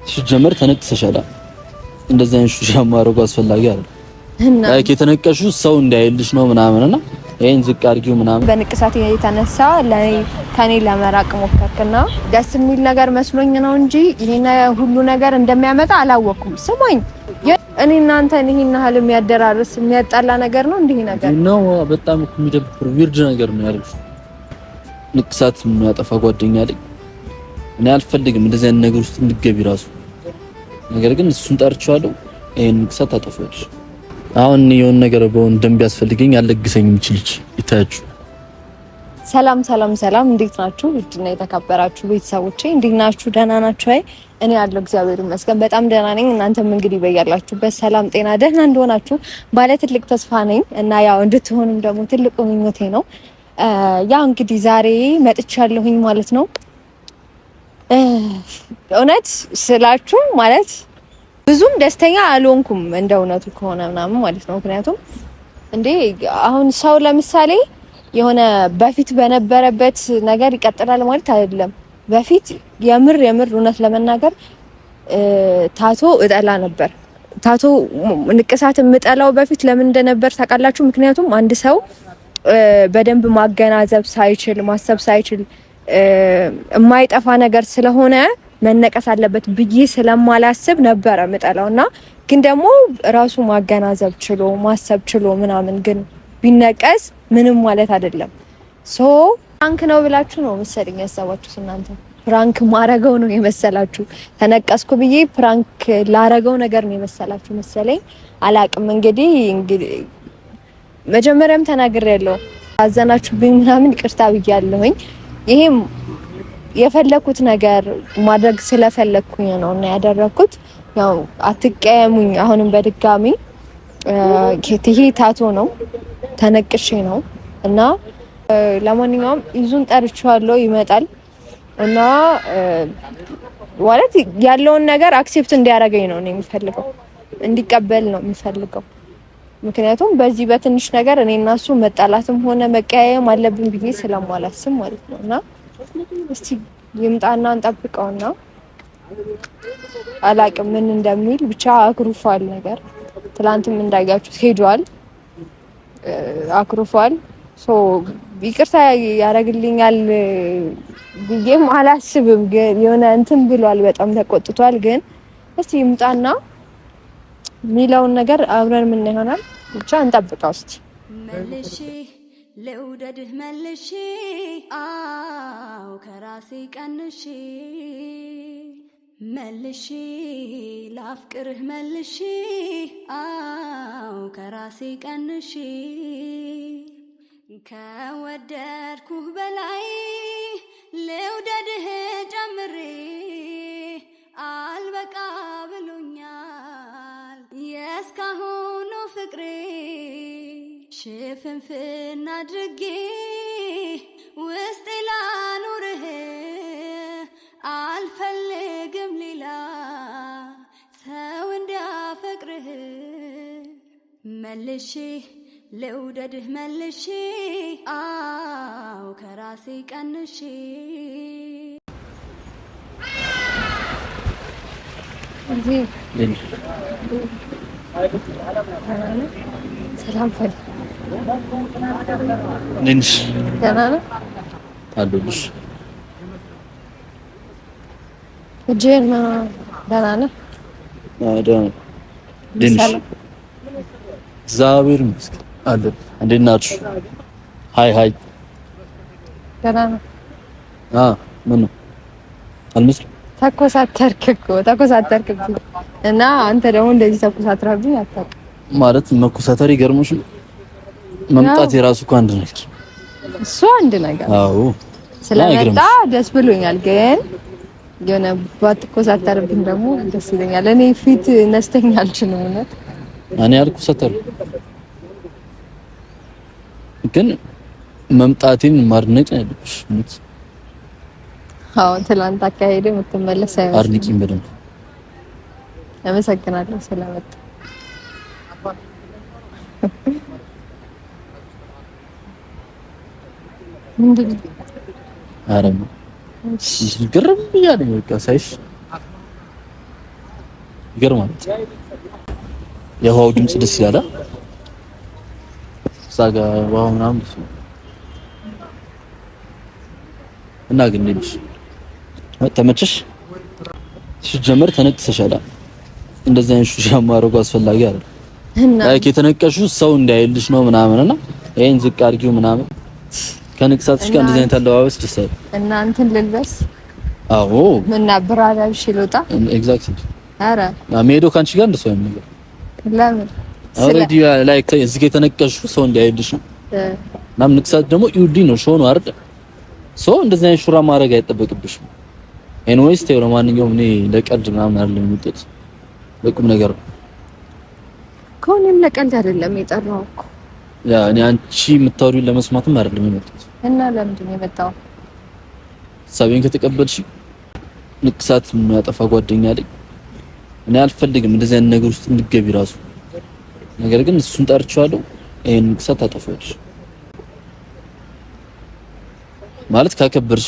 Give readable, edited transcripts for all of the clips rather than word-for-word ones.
ሲጀመር ተነቅሰሻል። እንደዛ አይነት ሹሻ ማድረጉ አስፈላጊ አይደል? ላይክ የተነቀሹ ሰው እንዳይልሽ ነው ምናምንና ይሄን ዝቅ አድርጊው ምናምን በንቅሳት የተነሳ ከኔ ለመራቅ ሞከርክና ደስ የሚል ነገር መስሎኝ ነው እንጂ ይሄን ሁሉ ነገር እንደሚያመጣ አላወኩም። ስሞኝ እኔ እናንተ ይሄን ያህል የሚያደራርስ የሚያጣላ ነገር ነው እንዴ? ነገር ነው በጣም የሚደብር ዊርድ ነገር ነው ያልኩሽ። ንቅሳት የሚያጠፋ ጓደኛ አለኝ። እኔ አልፈልግም እንደዚህ አይነት ነገር ውስጥ እንድትገቢ ራሱ። ነገር ግን እሱን ጠርቼዋለሁ። ይሄን ንቅሳት ታጠፋለሽ። አሁን የሆነ ነገር በሆነ ደንብ ያስፈልገኝ ያለግሰኝ ልጅ ይታያችሁ። ሰላም ሰላም ሰላም፣ እንዴት ናችሁ? ውድና የተከበራችሁ ቤተሰቦቼ እንዴት ናችሁ? ደህና ናችሁ? አይ እኔ ያለው እግዚአብሔር ይመስገን በጣም ደህና ነኝ። እናንተም እንግዲህ በያላችሁበት ሰላም ጤና ደህና እንደሆናችሁ ባለ ትልቅ ተስፋ ነኝ እና ያው እንድትሆኑም ደግሞ ትልቁ ምኞቴ ነው። ያው እንግዲህ ዛሬ መጥቻለሁኝ ማለት ነው። እውነት ስላችሁ ማለት ብዙም ደስተኛ አልሆንኩም እንደ እውነቱ ከሆነ ምናምን ማለት ነው። ምክንያቱም እንዴ አሁን ሰው ለምሳሌ የሆነ በፊት በነበረበት ነገር ይቀጥላል ማለት አይደለም። በፊት የምር እውነት ለመናገር ታቶ እጠላ ነበር። ታቶ ንቅሳት የምጠላው በፊት ለምን እንደነበር ታውቃላችሁ? ምክንያቱም አንድ ሰው በደንብ ማገናዘብ ሳይችል ማሰብ ሳይችል የማይጠፋ ነገር ስለሆነ መነቀስ አለበት ብዬ ስለማላስብ ነበረ ምጠላውና ግን ደግሞ ራሱ ማገናዘብ ችሎ ማሰብ ችሎ ምናምን ግን ቢነቀስ ምንም ማለት አይደለም። ፕራንክ ነው ብላችሁ ነው መሰለኝ ያሰባችሁት እናንተ። ፕራንክ ማረገው ነው የመሰላችሁ። ተነቀስኩ ብዬ ፕራንክ ላረገው ነገር ነው የመሰላችሁ መሰለኝ። አላቅም እንግዲህ መጀመሪያም ተናግሬያለሁ። አዘናችሁብኝ ምናምን ይቅርታ ብያለሁኝ። ይሄም የፈለኩት ነገር ማድረግ ስለፈለኩኝ ነው እና ያደረኩት። ያው አትቀየሙኝ። አሁንም በድጋሚ ይሄ ታቶ ነው ተነቅሼ ነው እና ለማንኛውም ይዙን ጠርቼዋለሁ ይመጣል እና ማለት ያለውን ነገር አክሴፕት እንዲያደርገኝ ነው እኔ የምፈልገው፣ እንዲቀበል ነው የምፈልገው። ምክንያቱም በዚህ በትንሽ ነገር እኔ እና እሱ መጣላትም ሆነ መቀያየም አለብን ብዬ ስለማላስብ ማለት ነው እና እስቲ ይምጣና እንጠብቀውና አላቅም ምን እንደሚል ብቻ አክሩፋል ነገር። ትላንትም እንዳያችሁት ሄዷል፣ አክሩፋል። ይቅርታ ያደርግልኛል ብዬም አላስብም፣ ግን የሆነ እንትን ብሏል፣ በጣም ተቆጥቷል። ግን እስቲ ይምጣና ሚለውን ነገር አብረን ምን ይሆናል ብቻ እንጠብቀው እስቲ። መልሼ ለውደድህ መልሼ አው ከራሴ ቀንሼ መልሼ ላፍቅርህ መልሼ አው ከራሴ ቀንሼ ከወደድኩህ በላይ ለውደድህ ጨምሬ አልበቃ ብሎኛል የእስካሁኑ ፍቅሬ ሽፍንፍን አድርጌ ውስጤ ላኑርህ አልፈልግም ሌላ ሰው እንዲያፈቅርህ መልሼ ለውደድህ መልሼ አው ከራሴ ቀንሼ ሰላም ፈል ንንሽ ደህና ነህ? አሉልሽ እጄና ደህና ነህ? ደህና ድንሽ እግዚአብሔር ይመስገን አለ። እንዴት ናችሁ? ሃይ ደህና ነህ? ምን ነው አልመስልም። ተኮሳተርክ እና አንተ ደግሞ እንደዚህ ተኮሳትራብኝ አታውቅም ማለት መኮሳተር ይገርምሽ። መምጣት የራሱ እኮ አንድ ነገር እሱ አንድ ነገር። አዎ ስለመጣ ደስ ብሎኛል፣ ግን የሆነ ባትኮሳተርብኝ ደግሞ ደስ ይለኛል። እኔ ፊት ነስተኛ አልችልም እውነት። እኔ አልኮሳተር ግን መምጣቴን ማድነቅ ያለብሽ። አዎ ትላንት አካሄደ የምትመለስ አይመስልም። አድንቂኝ በደንብ። አመሰግናለሁ ስለመጣ። ምንድን ነው? ኧረ ግርም እያለኝ በቃ ሳይሽ ይገርማል። የውሃው ድምጽ ደስ ይላል። ሳጋ ዋው ምናምን እና ግን ልጅ ተመቸሽ? ሲጀመር ተነቅሰሻል። እንደዛ አይነት ሹሻ ማድረጉ አስፈላጊ አይደል? ላይክ የተነቀሽው ሰው እንዳይልሽ ነው ምናምንና ይሄን ዝቅ አድርጊው ምናምን ከንቅሳትሽ ጋር እንደዛ አይነት አለባበስ ደስ አይል እና እንትን ልልበስ? አዎ እና ብራዳብሽ ልውጣ? ኤግዛክትሊ። አረ ሜዶ ካንቺ ጋር እንደሱ አይነት ነገር ለምን ኦሬዲ ላይክ እዚህ ጋር የተነቀሽው ሰው እንዳይልሽ ነው። ናም ንቅሳት ደግሞ ኢውዲ ነው ሾው ነው አይደል? ሶ እንደዛ አይነት ሹራ ማድረግ አይጠበቅብሽም። ኤኒዌይስ ተይው። ለማንኛውም እኔ ለቀልድ ምናምን አይደለም የምትጥ በቁም ነገር ነው ከሆነም ለቀልድ አይደለም የጠራው እኮ ያ እኔ አንቺ የምታወሪውን ለመስማትም አይደለም የመጣሁት። እና ለምንድን ነው የመጣው? ሳቤን ከተቀበልሽ ንቅሳት የሚያጠፋ ጓደኛ አለኝ። እኔ አልፈልግም እንደዚህ አይነት ነገር ውስጥ እንድትገቢ ራሱ። ነገር ግን እሱን ጠርቼዋለሁ። ይሄን ንቅሳት ታጠፋለሽ ማለት ካከበርሽ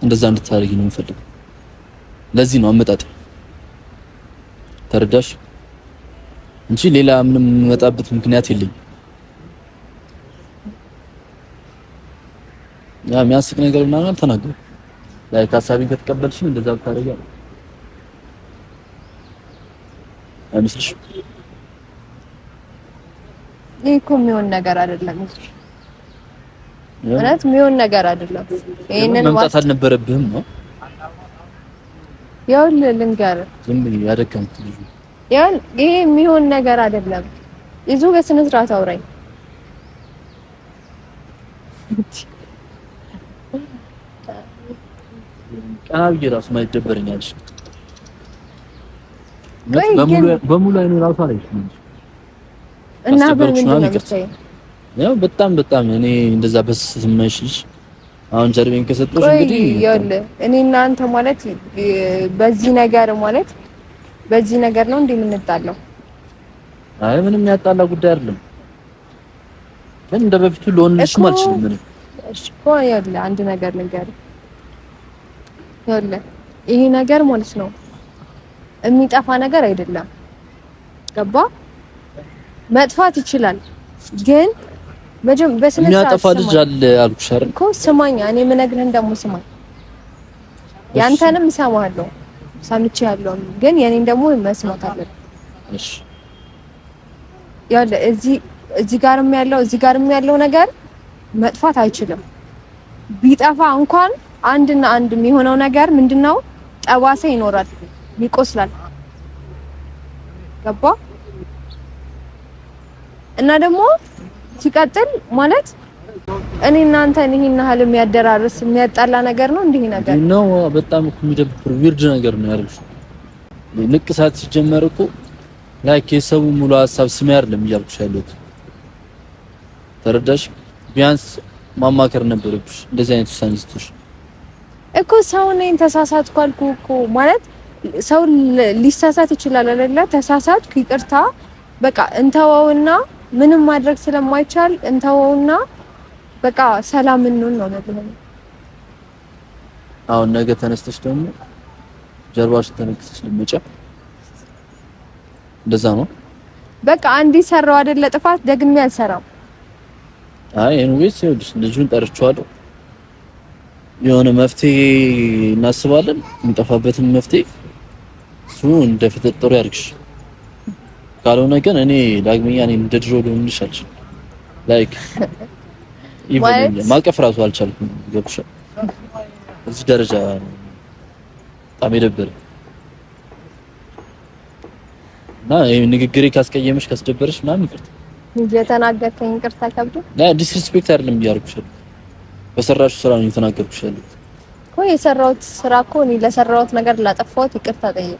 እንደዛ እንድታደርጊ ነው የምፈልገው። ለዚህ ነው አመጣጥ ተረዳሽ እንጂ ሌላ ምንም የምመጣበት ምክንያት የለኝም። ያ የሚያስቅ ነገር ምናምን አልተናገርኩም። ላይክ ሀሳቤን ከተቀበልሽ እንደዛ ብታደርጊ አይመስልሽም? ይሄ እኮ የሚሆን ነገር አይደለም። ማለት የሚሆን ነገር አይደለም። ይሄንን መምጣት አልነበረብህም ነው ያው ልንገር ዝም ብዬ ያደከምኩት ልጅ ያው ይሄ የሚሆን ነገር አይደለም። ይዙ በስነ ስርዓት አውራኝ። ቃል ራሱ ማይደበረኛል። በሙሉ አይኑ ራሱ አለኝ እና በምን ነው ያው በጣም እኔ እንደዛ በስስት የማይሽልሽ አሁን ጀርቤን ከሰጠሽ እንግዲህ ያለ እኔ እና አንተ ማለት በዚህ ነገር ነው እንዴ የምንጣለው? አይ ምንም ያጣላ ጉዳይ አይደለም። ግን እንደ በፊቱ ልሆንልሽ አልችልም። ምንም እሺ እኮ ያለ አንድ ነገር ልንገርህ ያለ ይሄ ነገር ማለት ነው የሚጠፋ ነገር አይደለም። ገባ? መጥፋት ይችላል ግን በስነ ስርዓት የሚያጠፋ ልጅ አለ አልኩሽ አይደል እኮ። ስማኝ፣ እኔ የምነግርህን ደግሞ ስማኝ። ያንተንም እሰማለሁ ሰምቼያለሁ፣ ግን የኔን ደግሞ መስማት አለብህ። እሺ ያለ እዚህ ጋርም ያለው ነገር መጥፋት አይችልም። ቢጠፋ እንኳን አንድና አንድ የሚሆነው ነገር ምንድነው? ጠባሳ ይኖራል፣ ይቆስላል። ገባ? እና ደግሞ ሲቀጥል ማለት እኔ እናንተ ይሄን ያህል የሚያደራርስ የሚያጣላ ነገር ነው እንዲህ ነገር ነው። በጣም እኮ የሚደብር ዊርድ ነገር ነው ያልኩሽ። ንቅሳት ሲጀመር እኮ ላይክ የሰው ሙሉ ሀሳብ ስሜ አይደለም እያልኩሽ ያለሁት ተረዳሽ? ቢያንስ ማማከር ነበረብሽ እንደዚህ አይነት ውሳኔ ስትወሽ እኮ። ሰው ነኝ ተሳሳትኩ አልኩ እኮ። ማለት ሰው ሊሳሳት ይችላል አይደለ? ተሳሳትኩ ይቅርታ በቃ እንተወውና ምንም ማድረግ ስለማይቻል እንተወውና በቃ ሰላም እንሁን ነው ማለት ነው። አሁን ነገ ተነስተሽ ደግሞ ጀርባሽ ተነክሰሽ ልመጫ እንደዛ ነው። በቃ አንዴ ሰራው አይደለ ጥፋት ደግሜ አልሰራም። አይ ኤኒዌይስ ይኸውልሽ ልጁን ጠርቼዋለሁ። የሆነ መፍትሄ እናስባለን። እንጠፋበትን መፍትሄ እሱ እንደፈጠጠሩ ያድርግሽ። ካልሆነ ግን እኔ ዳግመኛ እንደ ድሮ ልሆንልሽ አልችልም። ላይክ ኢቭን ማቀፍ ራሱ አልቻልኩም። ገብቶሻል? እዚህ ደረጃ በጣም የደበረ እና ይሄ ንግግሬ ካስቀየመሽ ካስደበረሽ ምናምን ይቅርታ እየተናገርከኝ ይቅርታ ከብዶ ዲስሪስፔክት አይደለም እያደረኩሽ ያለው በሰራሹ ስራ ነው የተናገርኩሽ ያለው እኮ። የሰራሁት ስራ እኮ እኔ ለሰራሁት ነገር ላጠፋሁት ይቅርታ ጠየቅ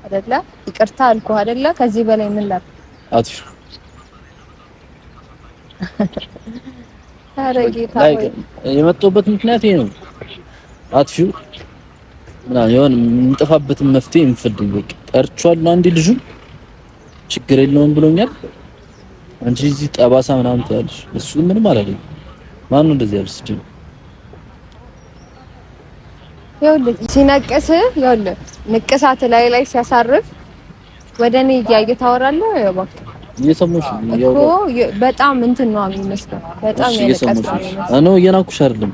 አይደለ? ይቅርታ አልኩህ አይደለ? ከዚህ በላይ ምን ላድርግ? አጥፊ ኧረ ጌታ ሆይ የመጣሁበት ምክንያት ይሄ ነው። አጥፊው ምናምን የሆነ የምንጠፋበትን መፍትሄ እንፈልግ። በቃ ጠርቼዋለሁ። አንዴ ልጁ ችግር የለውም ብሎኛል። አንቺ እዚህ ጠባሳ ምናምን ትያለሽ። እሱ ምንም አላለኝ። ማን ነው እንደዚህ ያልሽ? ይኸውልህ ሲነቅስ ይኸውልህ ንቅሳት ላይ ሲያሳርፍ ወደ እኔ እያየ ታወራለህ። እባክህ እየሰማሁሽ እኮ በጣም እንትን ነው የሚመስለው። በጣም ያለቀስ ነው እየናኩሽ አይደለም።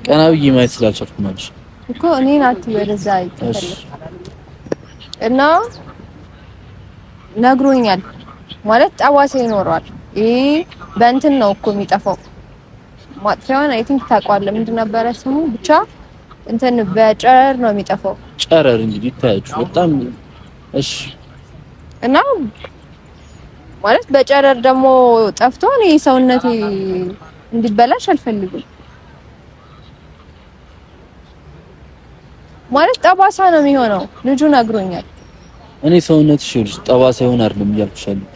ቀና ብዬ ማየት ስላልቻልኩ ማለት እኮ እኔን አትበለዛ አይተፈለ እና ነግሮኛል ማለት ጠባሳ ይኖረዋል። ይሄ በእንትን ነው እኮ የሚጠፋው። ማጥፊያውን አይ ቲንክ ታውቀዋለህ። ምንድን ነበረ ስሙ? ብቻ እንትን በጨረር ነው የሚጠፋው። ጨረር እንግዲህ ታያችሁ በጣም እሺ። እና ማለት በጨረር ደግሞ ጠፍቶ እኔ ሰውነቴ እንዲበላሽ አልፈልግም። ማለት ጠባሳ ነው የሚሆነው። ልጁ ነግሮኛል። እኔ ሰውነትሽ ልጅ ጠባሳ ይሆን አይደለም እያልኩሻለሁ።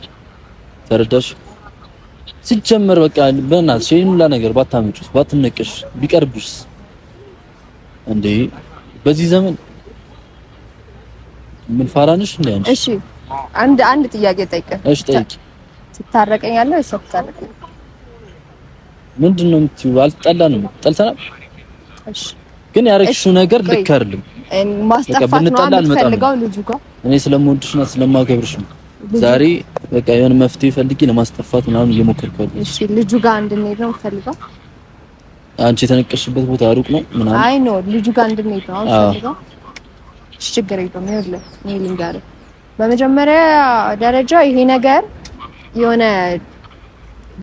ተረዳሽ? ሲጀመር በቃ በእናትሽ ይሄን ሁላ ነገር ባታመጪስ ባትነቅሽ ቢቀርብሽ እንዴ በዚህ ዘመን ምን ፋራንሽ እንዴ አንቺ? እሺ አንድ ጥያቄ ጠይቀህ። እሺ ጠይቂ። ትታረቀኛለህ ወይስ አትታረቀኝ? ምንድነው የምትይው? አልጠላንም፣ ጠልተናል። እሺ ግን ያረግሽው ነገር ልክ አይደለም። ማስጠፋት ነው የምትፈልገው ልጁ ጋር። እኔ ስለምወድሽና ስለማገብርሽ ነው ዛሬ በቃ የሆነ መፍትሄ ፈልጊ ለማስጠፋት ምናምን እየሞከርኩ ነው። እሺ ልጁ ጋር እንድንሄድ ነው የምትፈልገው? አንቺ የተነቀሽበት ቦታ ሩቅ ነው ምናምን? አይ ኖ ልጁ ጋር እንድንሄድ ነው የምትፈልገው? እሺ ችግር የለውም። ይኸውልህ እኔ ልንገርህ፣ በመጀመሪያ ደረጃ ይሄ ነገር የሆነ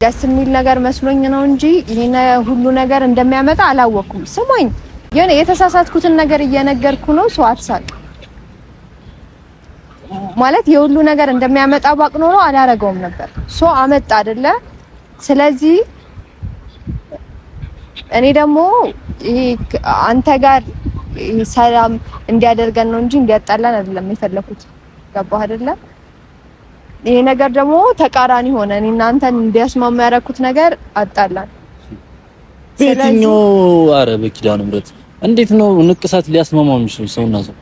ደስ የሚል ነገር መስሎኝ ነው እንጂ ይሄን ሁሉ ነገር እንደሚያመጣ አላወኩም። ስሞኝ የሆነ የተሳሳትኩትን ነገር እየነገርኩ ነው። ሰው አትሳቅ ማለት የሁሉ ነገር እንደሚያመጣ ባቅ ኖሮ አላረገውም ነበር። ሶ አመጣ አይደለ? ስለዚህ እኔ ደግሞ ይሄ አንተ ጋር ሰላም እንዲያደርገን ነው እንጂ እንዲያጣላን አይደለም የፈለኩት። ገባህ አይደለ? ይሄ ነገር ደግሞ ተቃራኒ ሆነ። እኔ እናንተን እንዲያስማማ ያደረኩት ነገር አጣላን። በየትኛው ኧረ በኪዳነ ምሕረት እንዴት ነው ንቅሳት ሊያስማማው የሚችለው? ሰውና ሰው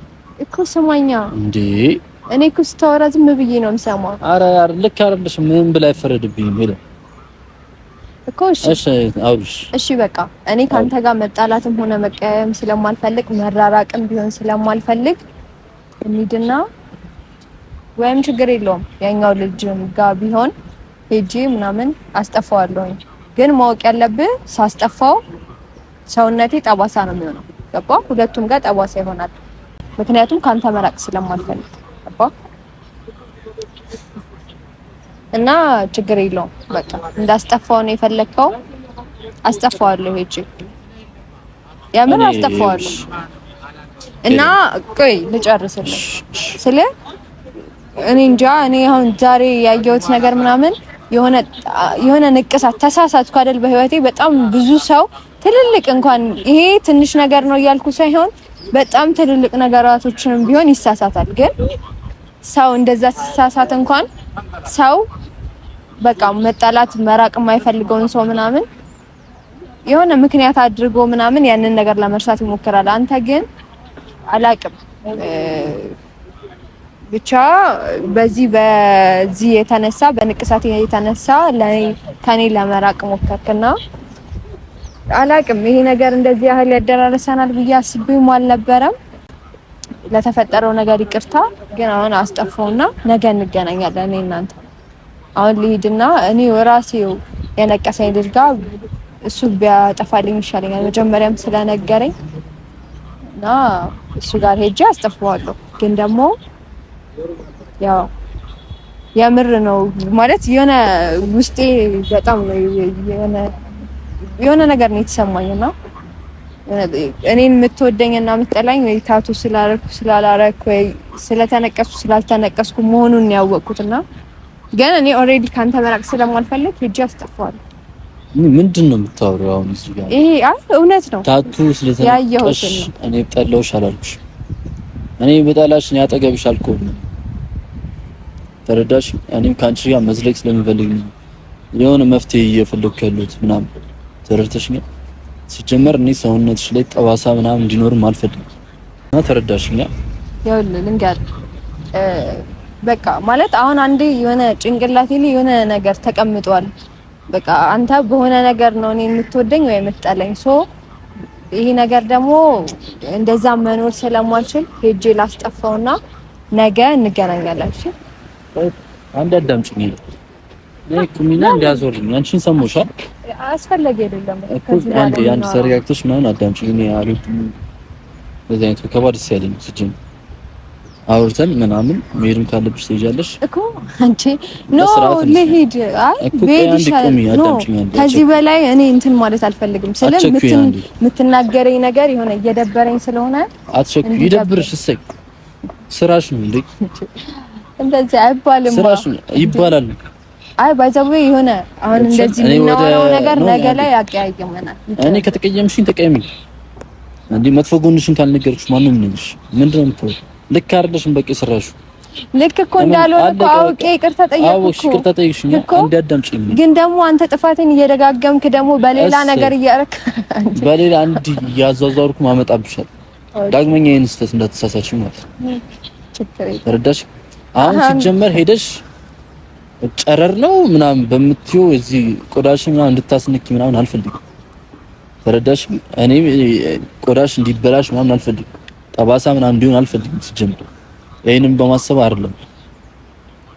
እኮ ስማኛ እንዴ እኔ እኮ ስታወራ ዝም ብዬ ነው የምሰማው። ኧረ ልክ አይደለሽም። ምን ብላ አይፈረድብኝም ሄደ እኮ። እሺ አውሪሽ። እሺ በቃ እኔ ካንተ ጋር መጣላትም ሆነ መቀየም ስለማልፈልግ መራራቅም ቢሆን ስለማልፈልግ እንሂድና ወይም ችግር የለውም ያኛው ልጅም ጋር ቢሆን ሄጄ ምናምን አስጠፋዋለሁኝ። ግን ማወቅ ያለብህ ሳስጠፋው ሰውነቴ ጠባሳ ነው የሚሆነው። ገባ? ሁለቱም ጋር ጠባሳ ይሆናል። ምክንያቱም ካንተ መራቅ ስለማልፈልግ ገባ? እና ችግር የለውም በቃ እንዳስጠፋው ነው የፈለከው። አስጠፋዋለሁ ሄጄ ያምን አስጠፋዋለሁ። እና ቆይ ልጨርስልህ ስለ እኔ እንጃ እኔ አሁን ዛሬ ያየሁት ነገር ምናምን የሆነ ንቅሳት ተሳሳትኩ አይደል? በህይወቴ በጣም ብዙ ሰው ትልልቅ እንኳን ይሄ ትንሽ ነገር ነው እያልኩ ሳይሆን በጣም ትልልቅ ነገራቶችንም ቢሆን ይሳሳታል። ግን ሰው እንደዛ ሲሳሳት እንኳን ሰው በቃ መጣላት መራቅ የማይፈልገውን ሰው ምናምን የሆነ ምክንያት አድርጎ ምናምን ያንን ነገር ለመርሳት ይሞክራል። አንተ ግን አላቅም ብቻ በዚህ የተነሳ በንቅሳት የተነሳ ከኔ ለመራቅ ሞከርክና አላቅም። ይሄ ነገር እንደዚህ ያህል ያደራረሰናል ብዬ አስቤም አልነበረም። ለተፈጠረው ነገር ይቅርታ። ግን አሁን አስጠፋውና ነገ እንገናኛለን። እኔ እናንተ አሁን ልሂድና እኔ ራሴው የነቀሰኝ ልጅ ጋር እሱ ቢያጠፋልኝ ይሻለኛል። መጀመሪያም ስለነገረኝ እና እሱ ጋር ሄጄ አስጠፋዋለሁ። ግን ደግሞ ያው የምር ነው ማለት የሆነ ውስጤ በጣም የሆነ ነገር ነው የተሰማኝና እኔን የምትወደኝና የምትጠላኝ ወይ ታቱ ስላላረኩ ወይ ስለተነቀስኩ ስላልተነቀስኩ መሆኑን ያወቅኩትና ግን እኔ ኦሬዲ ካንተ መራቅ ስለማልፈልግ ሄጄ አስጠፋዋለሁ። ምንድን ነው የምታወሪው አሁን እዚህ ጋር? ይሄ እውነት ነው። ታቱ ስለተነቀስኩ እኔ ጠላሁሽ አላልኩሽ። እኔ በጣላሽ ነው ያጠገብሽ አልኩኝ። ተረዳሽ? እኔም ካንቺ ጋር መዝለቅ ስለምፈልግ ነው የሆነ መፍትሄ እየፈለኩ ያለሁት ምናምን ተረድተሽኛል? ሲጀመር እኔ ሰውነትሽ ላይ ጠባሳ ምናምን እንዲኖርም አልፈልግም። እና ተረዳሽኛ? ይኸውልህ ልንገርህ በቃ ማለት አሁን አንዴ የሆነ ጭንቅላቴ ላይ የሆነ ነገር ተቀምጧል። በቃ አንተ በሆነ ነገር ነው እኔ የምትወደኝ ወይ የምትጠላኝ። ሶ ይሄ ነገር ደግሞ እንደዛ መኖር ስለማልችል ሄጄ ላስጠፋውና ነገ እንገናኛለን። እሺ አንድ አዳምጪኝ። ለኩሚና እንዲያዞርኝ አንቺን ሰሞሻል አስፈላጊ አይደለም እኮ አንድ ያን ተረጋግተሽ ምናምን አዳምጪኝ። እኔ አልኩኝ ለዚህ አይነት ከባድ ሲያለኝ ስጅን አውርተን ምናምን መሄድም ካለብሽ ትሄጃለሽ እኮ አንቺ ኖ ልሂድ። አይ ቤት ከዚህ በላይ እኔ እንትን ማለት አልፈልግም። የምትናገረኝ ነገር የሆነ እየደበረኝ ስለሆነ አትቸኩ። ይደብርሽ። እሰይ ስራሽ ነው እንዴ? እንደዚህ አይባልም። ስራሽ ይባላል። አይ ባይዘው የሆነ አሁን እንደዚህ የምናወራው ነገር ነገ ላይ ያቀያየመናል። እኔ ከተቀየምሽኝ ተቀየምኝ እንዴ? መጥፎ ጎንሽን ካልነገርኩሽ ማንም ነሽ? ምንድነው የምትወው? ልክ አይደለሽም። በቃ ሰራሹ ልክ እኮ እንዳልሆነ እኮ አውቄ ይቅርታ ጠየቅኩሽ። ይቅርታ ጠይቅሽኝ እንዲያዳምጪኝ። ግን ደግሞ አንተ ጥፋቴን እየደጋገምክ ደግሞ በሌላ ነገር እያረክ በሌላ አንድ ያዟዟርኩ ማመጣብሻል። ዳግመኛ ይሄን ስህተት እንዳትሳሳቺ ማለት ነው። ተረዳሽ? አሁን ሲጀመር ሄደሽ ጨረር ነው ምናምን በምትዩ እዚህ ቆዳሽን ምናምን እንድታስነኪ ምናምን አልፈልግም። ተረዳሽ? እኔ ቆዳሽ እንዲበላሽ ምናምን አልፈልግም። ጠባሳ ምናምን እንዲሆን አልፈልግም። ሲጀምር ይሄንን በማሰብ አይደለም።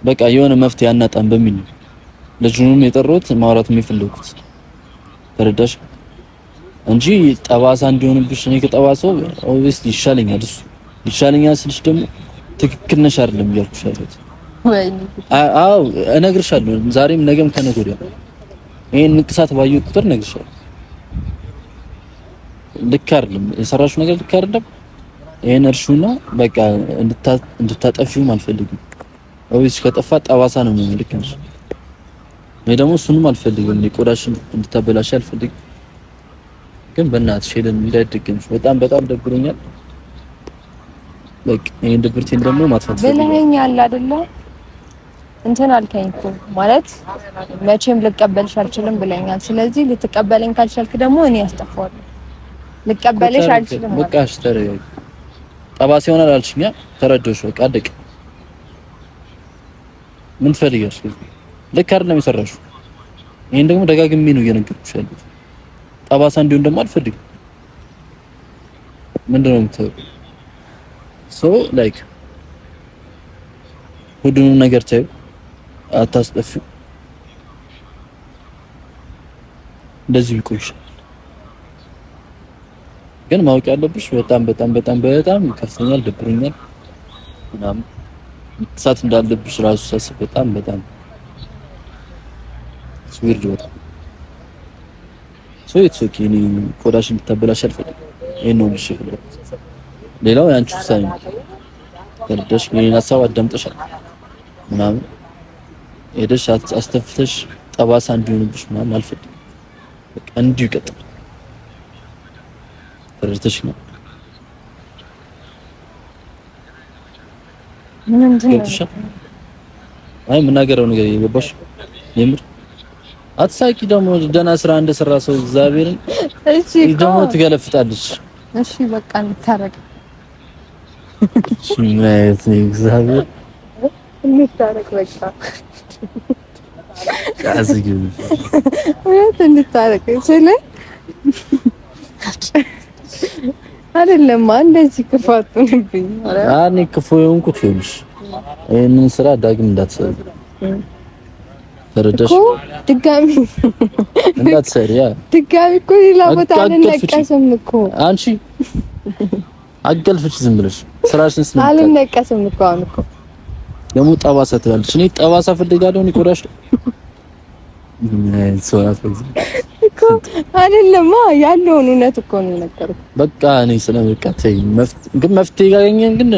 በቃ የሆነ መፍትሄ አናጣም በሚል ልጁንም የጠሩት ማውራት የሚፈልጉት ተረዳሽ? እንጂ ጠባሳ እንዲሆንብሽ እኔ ከጠባሳው ኦብቪስሊ ይሻለኛል። እሱ ይሻለኛል ስልሽ ደግሞ ትክክል ነሽ አይደለም እያልኩሽ ያለሁት። አዎ እነግርሻለሁ። ዛሬም ነገም ከነገ ወዲያ ይሄን ንቅሳት ባየሁ ቁጥር እነግርሻለሁ። ልክ አይደለም የሰራሽው ነገር ልክ አይደለም። ይሄን እርሹና በቃ እንድታጠፊው አልፈልግም። ወይስ ከጠፋ ጠባሳ ነው የሚሆነው። ልክ ነሽ። እኔ ደግሞ እሱንም አልፈልግም። እኔ ቆዳሽን እንድታበላሽ አልፈልግም። ግን በእናትሽ ሄደን እንዳይደገምሽ በጣም ደብሮኛል። በቃ ይሄን ድብርቴን ደግሞ ማጥፋት ብለኸኛል አይደለ? እንትን አልከኝ እኮ ማለት መቼም ልቀበልሽ አልችልም ብለኛል። ስለዚህ ልትቀበለኝ ካልቻልክ ደግሞ እኔ አስጠፋዋለሁ። ልቀበልሽ አልችልም። በቃ አስተረይ ጠባሳ ይሆናል አልሽኛ። ተረዶሽ በቃ አደቅ። ምን ፈልገሽ? ልክ አይደለም የሰራሽው። ይሄን ደግሞ ደጋግሜ ነው እየነገርኩሽ ያለሁት። ጠባሳ እንዲሆን ደግሞ አልፈልግም። ምንድነው የምትለው? ሶ ላይክ ሁሉንም ነገር ታዩ አታስጠፊ። እንደዚህ ይቆይሽ። ግን ማወቅ ያለብሽ በጣም ከፍተኛል፣ ደብሮኛል ምናምን ሰዓት እንዳለብሽ ራሱ ሳስብ በጣም ስዊርድ ወጣ። ሶ ኢትስ ኦኬ። እኔ ቆዳሽን እንድታበላሽ አልፈልግም። ይሄን ነው ልሽ ይፈልጋል። ሌላው ያንቺ ውሳኔ ነው። ተረዳሽ? የኔን ሀሳብ አዳምጠሻል ምናምን ሄደሽ አስተፍተሽ ጠባሳ እንዲሆንብሽ ምናምን አልፈልግም። በቃ እንዲሁ ይቀጥል። ተረድተሽ ነው? አይ የምናገረው ነገር የገባሽ? የምር አትሳቂ። ደግሞ ደህና ስራ እንደሰራ ሰው እግዚአብሔርን እሺ ደግሞ ትገለፍጣለች። እሺ በቃ እንታረቅ። እሺ ማለት ነው እግዚአብሔር እንታረቅ በቃ አዝግኝ ወይስ እንታረቅ ስለ አይደለም እንደዚህ ክፋቱንብኝ አኔ ክፉ የሆንኩት ይኸውልሽ ይሄንን ስራ ዳግም እንዳትሰሪ ተረዳሽ? ድጋሚ እንዳትሰሪ ድጋሚ እኮ ሌላ ቦታ አልነቀስም እኮ አንቺ አገልፍሽ ዝም ብለሽ ስራሽን ስለምን አልነቀስም እኮ አሁን እኮ ደግሞ ጠባሳ ትላለች። እኔ ጠባሳ ፈልጋለሁ። እኔ ቆዳሽ እኮ አይደለም ያለውን እውነት እኮ ነው የነገርኩት። በቃ እኔ ስለመቀተይ ግን መፍትሄ ያገኘን ግን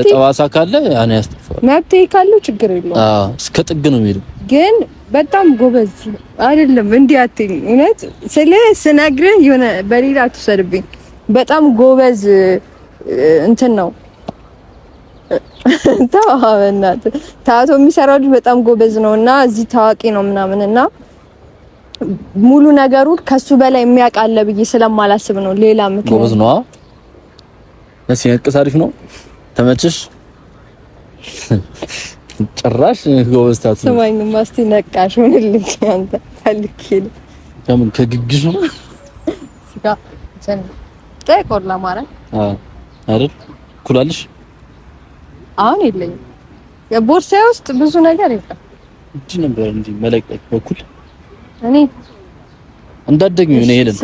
ጠባሳ ካለ እኔ ያስተፋው መፍትሄ ካለው ችግር የለውም። እስከ ጥግ ነው የሚሄደው። ግን በጣም ጎበዝ አይደለም እንዲህ አትይኝ። እውነት ስነግርህ የሆነ በሌላ አትወሰድብኝ። በጣም ጎበዝ እንትን ነው ታዋወናት ታቶ የሚሰራው ልጅ በጣም ጎበዝ ነውና እዚህ ታዋቂ ነው ምናምንና ሙሉ ነገሩን ከሱ በላይ የሚያውቃለ ብዬ ስለማላስብ ነው። ሌላ ምክንያት ጎበዝ ነው። እሺ አሪፍ ነው። ተመችሽ? ጭራሽ ጎበዝ ታቶ ሰማኝ ማስቲ ነቃሽ ሆነልኝ። አንተ ፈልክ ከምን ከግግሽ ነው እዚህ ጋር ጠቆር ለማለት አይደል ኩላልሽ አሁን የለኝም። የቦርሳዬ ውስጥ ብዙ ነገር የለም። እጅ ነበር እንዴ መለቀቅ በኩል እኔ እንዳትደግሚው ነው የለም።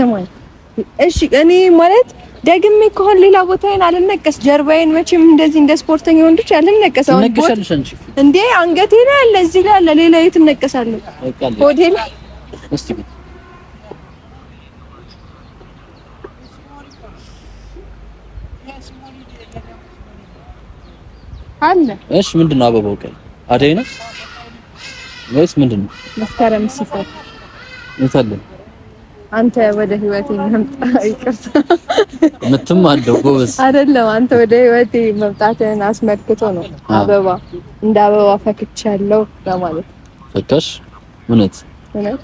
እሺ እኔ ማለት ደግሜ ከሆነ ሌላ ቦታዬን አልነቀስ ጀርባዬን መቼም እንደዚህ እንደ ስፖርተኛ ወንዶች አልነቀስ። አሁን ነቀሻለሽ አንቺ እንዴ አንገቴ ላይ አለ እዚህ ላይ አለ ሌላ የት ነቀሳለሁ? ሆዴ ላይ እስቲ አለ። እሺ ምንድነው አበባው ቀይ አደይ ነው ወይስ ምንድነው? መስከረም ሲፈት እንታለ አንተ ወደ ህይወቴ መምጣ ይቅርታ ምትም አለው ጎበዝ አይደለም። አንተ ወደ ህይወቴ መምጣትህን አስመልክቶ ነው አበባ እንደ አበባ ፈክቻለሁ ለማለት። ፈካሽ እውነት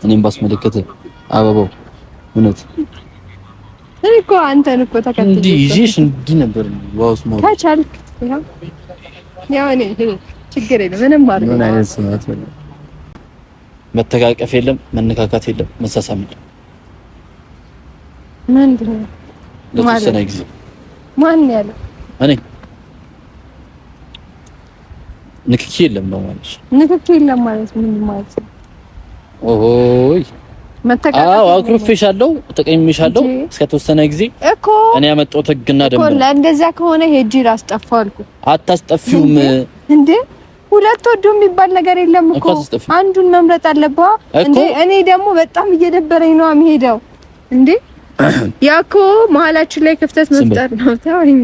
እኔም ባስመለከተ አበባው እውነት እኔ እኮ አንተን እኮ ተከትዬ እንዲህ ይዤሽ እንዲህ ነበር ዋውስ ሞት ከቻልክ ያው እኔ ችግር የለም ምንም ማለት ነው። ምን አይነት ስማት ነው? መተቃቀፍ የለም መነካካት የለም መሳሳም የለም። ምንድነው ለተወሰነ ጊዜ ማን ያለው? እኔ ንክኪ የለም ነው ማለት ንክኪ የለም ማለት ምን ማለት ነው? ኦሆይ መተቃቀፍ አኩርፌሻለሁ ተቀይሜሻለሁ እስከ ተወሰነ ጊዜ እኮ እኔ ያመጣሁት ህግና ደንብ እኮ ለእንደዛ ከሆነ ሄጂ ላስጠፋው አልኩ። አታስጠፊውም እንዴ ሁለት ወዶ የሚባል ነገር የለም እኮ አንዱን መምረጥ አለብህ እንዴ። እኔ ደግሞ በጣም እየደበረኝ ነው የምሄደው እንዴ። ያኮ መሀላችን ላይ ክፍተት መፍጠር ነው። ታውኝ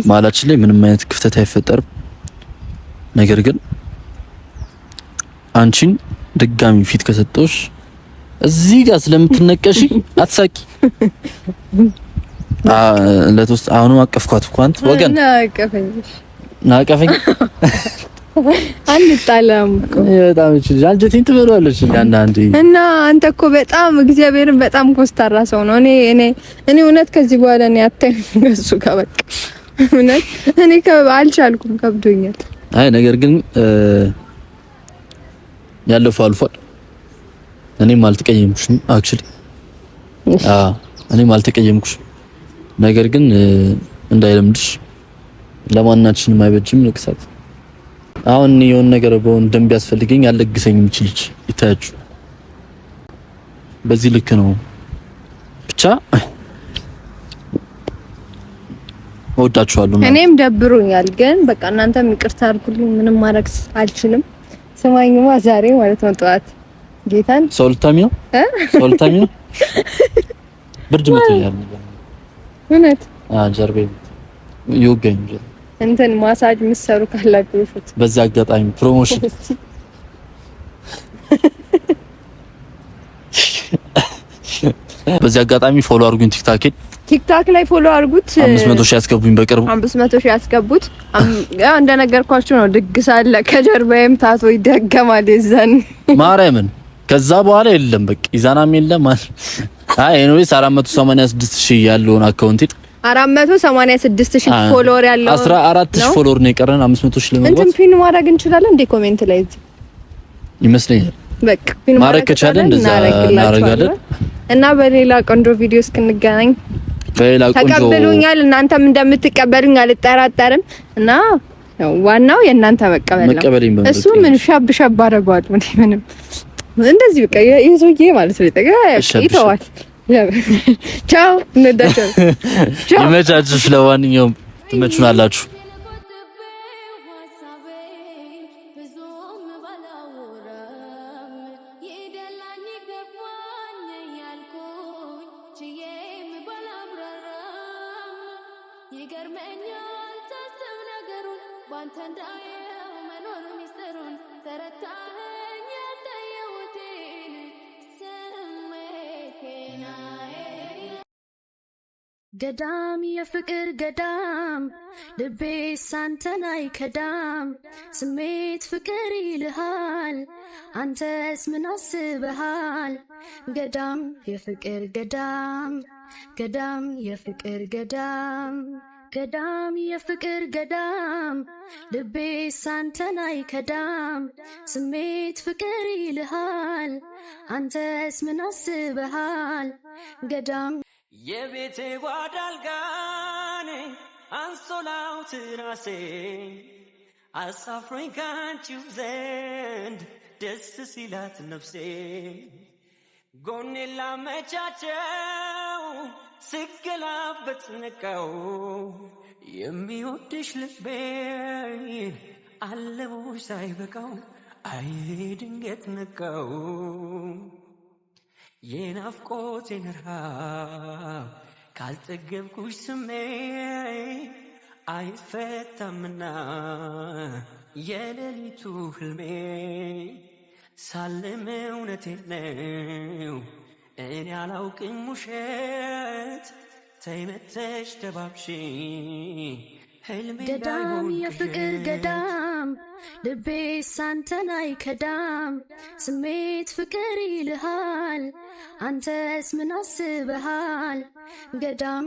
መሀላችን ላይ ምንም አይነት ክፍተት አይፈጠርም። ነገር ግን አንቺን ድጋሚ ፊት ከሰጠሽ እዚህ ጋር ስለምትነቀሺ አትሳቂ። ለተወስ አሁንም አቀፍኳት እኮ አንተ ወገን ናቀፈኝ አንጣላም እኮ በጣም እቺ አንጀቴን ትበላለች አንዳንዴ። እና አንተ እኮ በጣም እግዚአብሔርን በጣም ኮስታራ ሰው ነው። እኔ እውነት ከዚህ በኋላ እኔ አታይም እሱ ጋር በቃ እውነት እኔ አልቻልኩም፣ ከብዶኛል። አይ ነገር ግን ያለፈው አልፏል። እኔም አልተቀየምኩሽም አክቹሊ እኔም አልተቀየምኩሽም። ነገር ግን እንዳይለምድሽ ለማናችንም አይበጅም ንቅሳት። አሁን የሆነ ነገር በሆነ ደም ቢያስፈልገኝ ያለግሰኝ የሚችል ልጅ ይታያችሁ። በዚህ ልክ ነው ብቻ ወዳችኋለሁ። እኔም ደብሮኛል፣ ግን በቃ እናንተም ይቅርታ አድርጉልኝ። ምንም ማድረግ አልችልም። ስማኝማ ዛሬ ማለት ነው ጠዋት ጌታን ሶልታሚ ነው ሶልታሚ ነው ብርድ መጥቷል። እውነት ጀርቤ ይወጋኝ እንትን ማሳጅ ምሰሩ ካላችሁ እሺ። በዚህ አጋጣሚ ፕሮሞሽን በዚህ አጋጣሚ ፎሎ አድርጉኝ። ቲክታክ ላይ ፎሎ አድርጉት። 500 ሺህ ያስገቡኝ በቅርቡ 500 ሺህ ያስገቡት። ያው እንደነገርኳችሁ ነው ድግስ አለ ከጀርባዬም ታቶ ይደገማል የዛን ማርያምን። ከዛ በኋላ የለም በቃ ይዛናም የለም። አይ ኤኒዌይስ 486 ሺህ ያለውን አካውንት 486 ሺህ ፎሎወር ያለው 14 ሺህ ፎሎወር ነው የቀረን 500 ሺህ ለመግባት። እንትን ፒን ማድረግ እንችላለን እንዴ ኮሜንት ላይ ይመስለኛል። በቃ ፒን ማድረግ ከቻለን እንደዛ እናደርጋለን። እና በሌላ ቆንጆ ቪዲዮ እስክንገናኝ በሌላ ቆንጆ ተቀበሉኛል። እናንተም እንደምትቀበሉኝ አልጠራጠርም። እና ዋናው የእናንተ መቀበል ነው። እሱ ምን ሻብ አደርገዋለሁ ምንም እንደዚህ በቃ ይዞዬ ማለት ነው። ይተዋል። ቻው እንደዳቸው ቻው ይመቻችሽ። ለማንኛውም ትመቹናላችሁ። ገዳም የፍቅር ገዳም ልቤ ሳንተን አይከዳም። ስሜት ፍቅር ይልሃል አንተስ ምን አስበሃል? ገዳም የፍቅር ገዳም ገዳም የፍቅር ገዳም ገዳም የፍቅር ገዳም ልቤ ሳንተን አይከዳም። ስሜት ፍቅር ይልሃል አንተስ ምን አስበሃል? ገዳም የቤቴ ጓዳ አልጋኔ አንሶላው ትራሴ አሳፍሮኝ ካንቺው ዘንድ ደስ ሲላት ነፍሴ ጎኔ ላመቻቸው ስገላበት ነቃው የሚወድሽ ልቤን አለቦች ሳይበቃው አይ ድንገት ነቃው የናፍቆቴን ረሃብ ካልጠገብኩሽ ስሜ አይፈታምና የሌሊቱ ህልሜ ሳልም እውነቴን ነው እኔ አላውቅም ውሸት ተይመተሽ ደባብሽ ገዳም የፍቅር ገዳም ልቤ ሳንተን አይከዳም ስሜት ፍቅር ይልሃል አንተስ ምን አስበሃል ገዳም